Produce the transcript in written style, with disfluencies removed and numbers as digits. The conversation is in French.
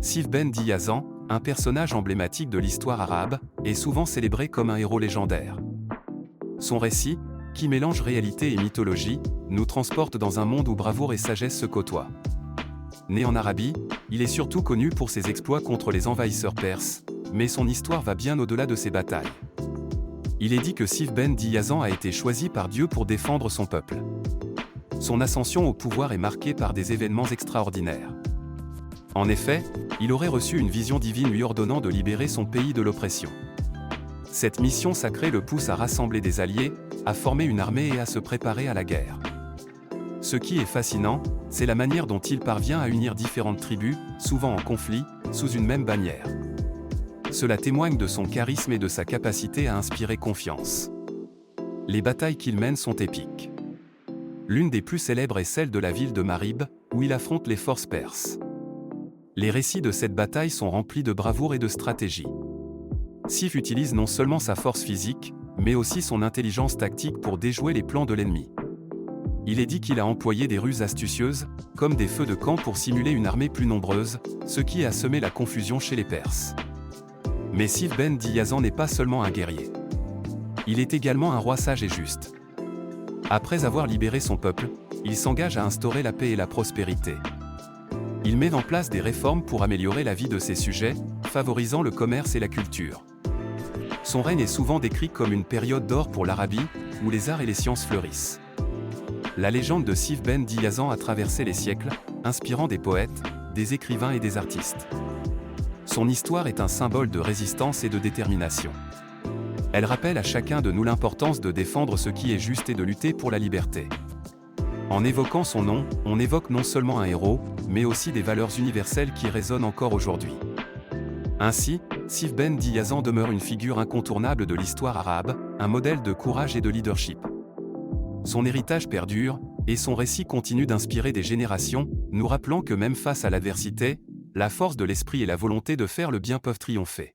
Sif Ben Diyazan, un personnage emblématique de l'histoire arabe, est souvent célébré comme un héros légendaire. Son récit, qui mélange réalité et mythologie, nous transporte dans un monde où bravoure et sagesse se côtoient. Né en Arabie, il est surtout connu pour ses exploits contre les envahisseurs perses, mais son histoire va bien au-delà de ces batailles. Il est dit que Sif Ben Diyazan a été choisi par Dieu pour défendre son peuple. Son ascension au pouvoir est marquée par des événements extraordinaires. En effet, il aurait reçu une vision divine lui ordonnant de libérer son pays de l'oppression. Cette mission sacrée le pousse à rassembler des alliés, à former une armée et à se préparer à la guerre. Ce qui est fascinant, c'est la manière dont il parvient à unir différentes tribus, souvent en conflit, sous une même bannière. Cela témoigne de son charisme et de sa capacité à inspirer confiance. Les batailles qu'il mène sont épiques. L'une des plus célèbres est celle de la ville de Marib, où il affronte les forces perses. Les récits de cette bataille sont remplis de bravoure et de stratégie. Sif utilise non seulement sa force physique, mais aussi son intelligence tactique pour déjouer les plans de l'ennemi. Il est dit qu'il a employé des ruses astucieuses, comme des feux de camp pour simuler une armée plus nombreuse, ce qui a semé la confusion chez les Perses. Mais Sif Ben Diyazan n'est pas seulement un guerrier. Il est également un roi sage et juste. Après avoir libéré son peuple, il s'engage à instaurer la paix et la prospérité. Il met en place des réformes pour améliorer la vie de ses sujets, favorisant le commerce et la culture. Son règne est souvent décrit comme une période d'or pour l'Arabie, où les arts et les sciences fleurissent. La légende de Sif Ben Diyazan a traversé les siècles, inspirant des poètes, des écrivains et des artistes. Son histoire est un symbole de résistance et de détermination. Elle rappelle à chacun de nous l'importance de défendre ce qui est juste et de lutter pour la liberté. En évoquant son nom, on évoque non seulement un héros, mais aussi des valeurs universelles qui résonnent encore aujourd'hui. Ainsi, Sif Ben Diyazan demeure une figure incontournable de l'histoire arabe, un modèle de courage et de leadership. Son héritage perdure, et son récit continue d'inspirer des générations, nous rappelant que même face à l'adversité, la force de l'esprit et la volonté de faire le bien peuvent triompher.